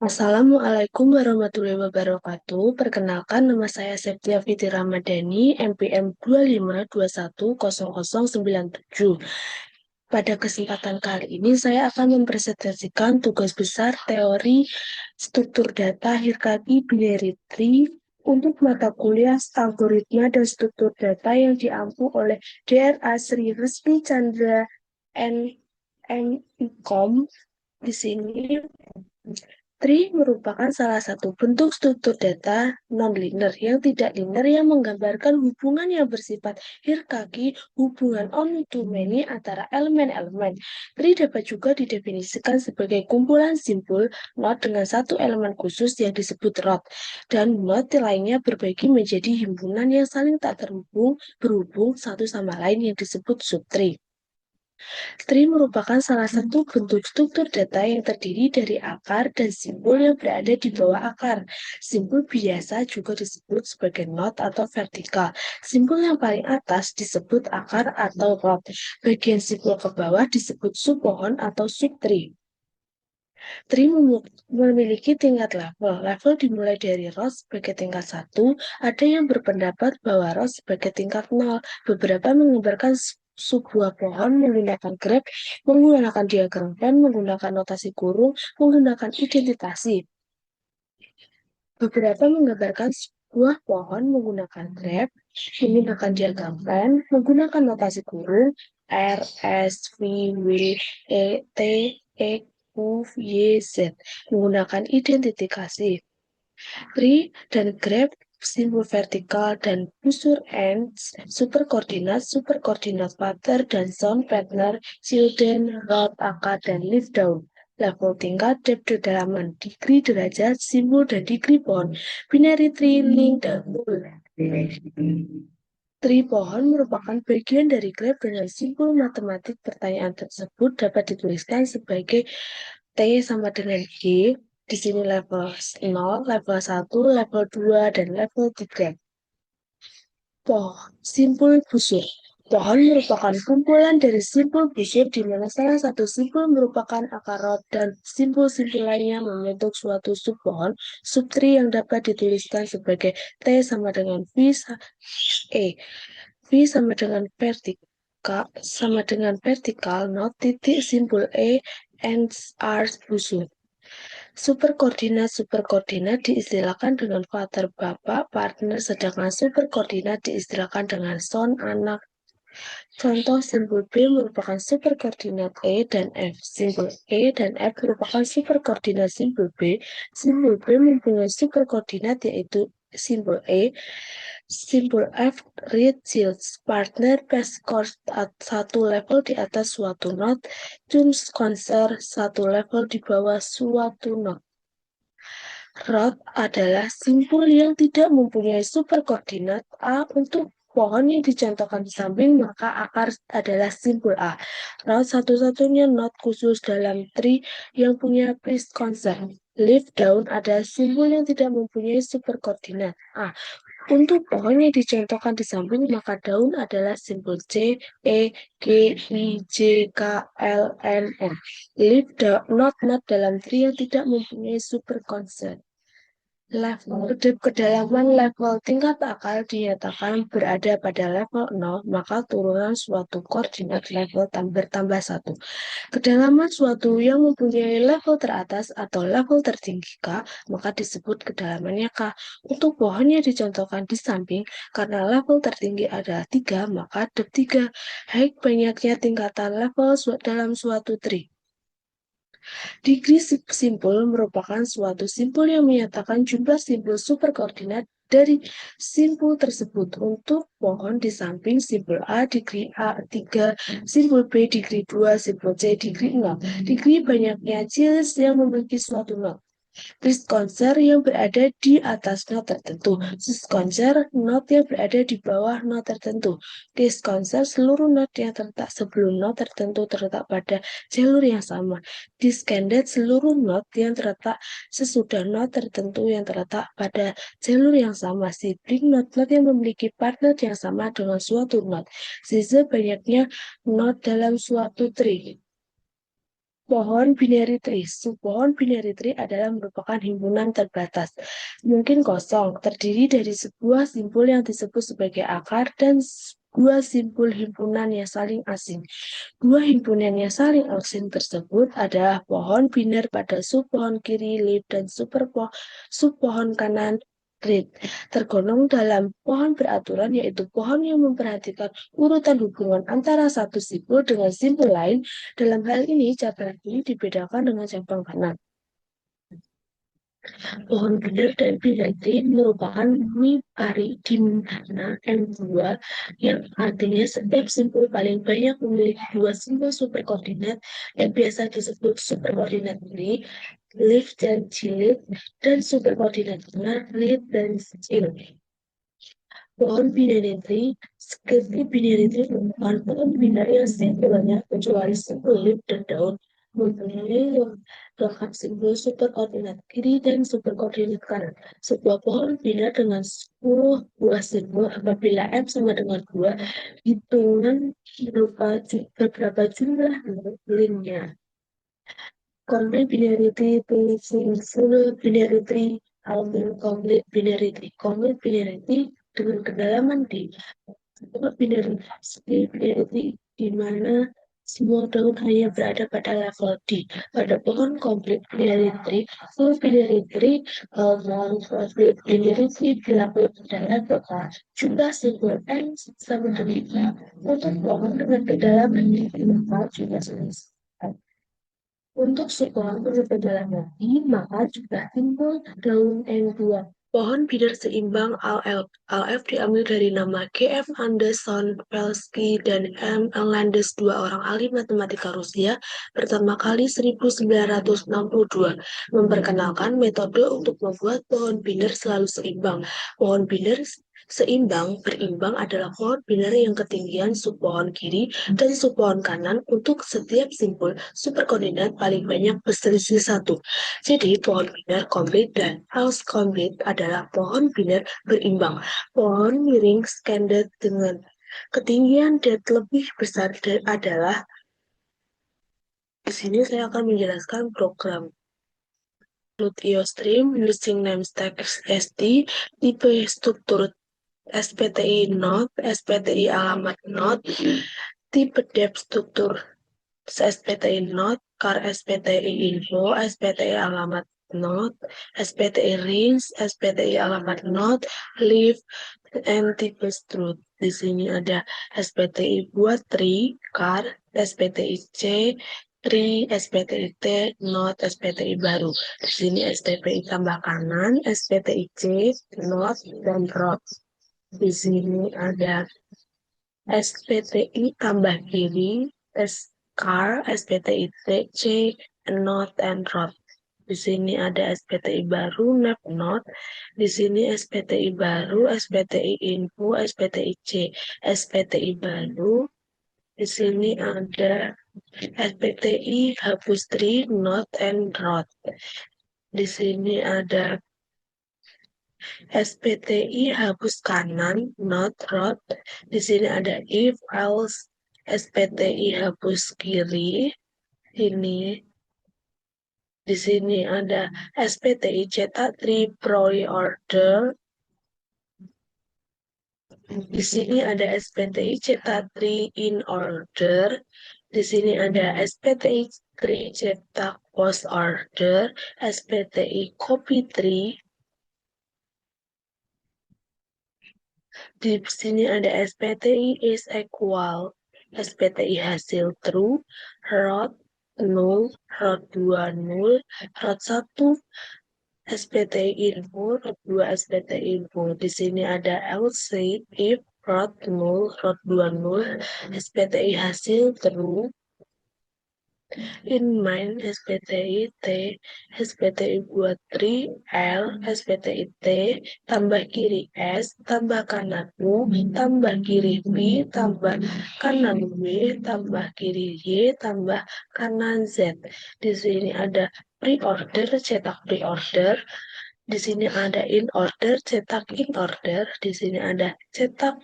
Assalamualaikum warahmatullahi wabarakatuh. Perkenalkan, nama saya Septia Fitri Ramadhani, NPM 252100097. Pada kesempatan kali ini, saya akan mempresentasikan tugas besar teori struktur data hierarki binary tree untuk mata kuliah algoritma dan struktur data yang diampu oleh DRA Sri Resmi Chandra NMIKOM. Di sini Tree merupakan salah satu bentuk struktur data non-linear yang tidak linear yang menggambarkan hubungan yang bersifat hierarki, hubungan one-to-many antara elemen-elemen. Tree dapat juga didefinisikan sebagai kumpulan simpul node dengan satu elemen khusus yang disebut rod, dan node lainnya berbagi menjadi himpunan yang saling tak berhubung satu sama lain yang disebut subtree. Tree merupakan salah satu bentuk struktur data yang terdiri dari akar dan simpul yang berada di bawah akar. Simpul biasa juga disebut sebagai node atau vertikal. Simpul yang paling atas disebut akar atau rod. Bagian simpul ke bawah disebut subpohon atau subtree. Tree memiliki tingkat level. Level dimulai dari rod sebagai tingkat 1, ada yang berpendapat bahwa rod sebagai tingkat 0. Beberapa menggambarkan sebuah pohon menggunakan graf, menggunakan diagram Venn, menggunakan notasi kurung, menggunakan identitasi. Beberapa menggambarkan sebuah pohon menggunakan graf, menggunakan diagram Venn, menggunakan notasi kurung, R, S, V, W, E, T, E, U, Y, Z, menggunakan identifikasi. Tree dan graf, simbol vertikal dan busur ends, superkoordinat pattern dan sound pattern, children, rod, akar, dan leaf down. Level tingkat, depth kedalaman, degree derajat, simbol dan degree pohon, binary tree, link, dan null. Tree pohon merupakan bagian dari graf dengan simbol matematik. Pertanyaan tersebut dapat dituliskan sebagai T sama dengan G. Di sini level 0, level 1, level 2, dan level 3. Simpul busur. Pohon merupakan kumpulan dari simpul busur di mana salah satu simpul merupakan akar rod dan simpul-simpul lainnya membentuk suatu subpohon, subtree yang dapat dituliskan sebagai T sama dengan V E. V sama dengan vertikal node titik simpul E and R busur. Superkoordinat diistilahkan dengan father bapak, partner, sedangkan superkoordinat diistilahkan dengan son anak. Contoh simpul B merupakan superkoordinat E dan F. Simpul E dan F merupakan superkoordinat simpul B. Simpul B mempunyai superkoordinat yaitu simpul E. Simpul F read yields partner best course satu level di atas suatu node, choose konser satu level di bawah suatu node. Rod adalah simpul yang tidak mempunyai superkoordinat A. Untuk pohon yang dicontohkan di samping, maka akar adalah simpul A. Rod satu-satunya node khusus dalam tree yang punya piece concern. Leaf down adalah simpul yang tidak mempunyai superkoordinat A. Untuk pohon yang dicontohkan di samping, maka daun adalah simpul C, E, G, I, J, K, L, N, M. Leaf node dalam tree yang tidak mempunyai superconcern. Level kedalaman level tingkat akar dinyatakan berada pada level 0, maka turunan suatu koordinat level bertambah 1. Kedalaman suatu yang mempunyai level teratas atau level tertinggi K, maka disebut kedalamannya K. Untuk pohon yang dicontohkan di samping, karena level tertinggi adalah 3, maka depth 3. Height banyaknya tingkatan level dalam suatu tree. Degree simpul merupakan suatu simpul yang menyatakan jumlah simpul superkoordinat dari simpul tersebut. Untuk pohon di samping, simpul A degree A3, simpul B degree 2, simpul C degree 0. Degree banyaknya ciri yang memiliki suatu node. List konser yang berada di atas node tertentu. List konser node yang berada di bawah node tertentu. List konser seluruh node yang terletak sebelum node tertentu terletak pada jalur yang sama. Discanded seluruh node yang terletak sesudah node tertentu yang terletak pada jalur yang sama. Sibling node-node yang memiliki partner yang sama dengan suatu node. Sisa banyaknya node dalam suatu tree. Pohon binary tree. Pohon binary tree adalah merupakan himpunan terbatas, mungkin kosong, terdiri dari sebuah simpul yang disebut sebagai akar dan dua simpul himpunan yang saling asing. Dua himpunan yang saling asing tersebut adalah pohon biner pada subpohon kiri leaf dan subpohon kanan reed. Tergolong dalam pohon beraturan, yaitu pohon yang memperhatikan urutan hubungan antara satu simpul dengan simpul lain. Dalam hal ini, cabang kiri dibedakan dengan cabang kanan. Pohon biner dan binati merupakan wipari di mana M2 yang artinya setiap simpul paling banyak memiliki dua simpul superkoordinat yang biasa disebut superkoordinat kiri, leaf dan jilid, dan superkoordinat kanan, lead dan jilid. Pohon binary seperti binary merupakan pohon biner yang simpulnya kecuali simpul leaf dan daun mempunyai lengkap simbol superkoordinat kiri dan superkoordinat kanan. Sebuah pohon biner dengan 10 buah simbol apabila M sama dengan 2, hitungan berupa beberapa jumlah linknya. Complete binarity full binarity atau complete binarity. Complete binarity dengan kedalaman di binarity di mana semua daun hanya berada pada level D. Pada pohon complete binarity, full binarity, complete binarity dilakukan pada level A. Jumlah simbol N sama dengan untuk pohon dengan kedalaman di maka juga selesai. Untuk sekolah dalam lagi, maka juga timbul daun N2. Pohon biner seimbang ALF diambil dari nama G.F. Anderson, Pelsky, dan M. Landes, dua orang ahli matematika Rusia, pertama kali 1962, memperkenalkan metode untuk membuat pohon biner selalu seimbang. Pohon biner seimbang berimbang adalah pohon biner yang ketinggian subpohon kiri dan subpohon kanan untuk setiap simpul superkoordinat paling banyak berselisih 1. Jadi pohon biner komplit dan house komplit adalah pohon biner berimbang. Pohon miring standar dengan ketinggian dat lebih besar adalah, di sini saya akan menjelaskan program IOStream using namestack ST, tipe struktur SPTI node, SPTI alamat node, tipe depth struktur SPTI node, car SPTI info, SPTI alamat node, SPTI range, SPTI alamat node, leaf, and tipe strut. Di sini ada SPTI buat tree, car, SPTI C, tree, SPTI T, node, SPTI baru. Di sini SPTI tambah kanan, SPTI C, node, dan rod. Di sini ada SPTI tambah kiri, car, SPTI T, C, node, and rod. Di sini ada SPTI baru, nap node. Di sini SPTI baru, SPTI info, SPTI C, SPTI baru. Di sini ada SPTI hapus tree, node, and rod. Di sini ada SPTI hapus kanan, not rod. Di sini ada if, else, SPTI hapus kiri. Ini di sini ada SPTI cetak tree pre-order. Di sini ada SPTI cetak tree in order. Di sini ada SPTI tree cetak post order, SPTI copy tree. Di sini ada SPTI is equal, SPTI hasil true, rod 0, rod 2 0, rod 1 SPTI info, rod 2 SPTI info. Di sini ada else if rod 0, rod 2 0, SPTI hasil true. In main SPTI T, SPTI buat tree, L, SPTI T, tambah kiri S, tambah kanan U, tambah kiri B, tambah kanan W, tambah kiri Y, tambah kanan Z. Di sini ada pre-order, cetak pre-order. Di sini ada in order, cetak in order. Di sini ada cetak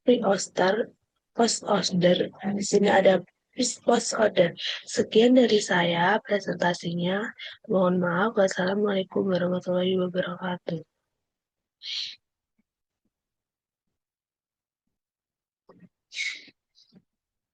pre-order, post order. Di sini ada post order. Sekian dari saya presentasinya. Mohon maaf. Wassalamualaikum warahmatullahi wabarakatuh.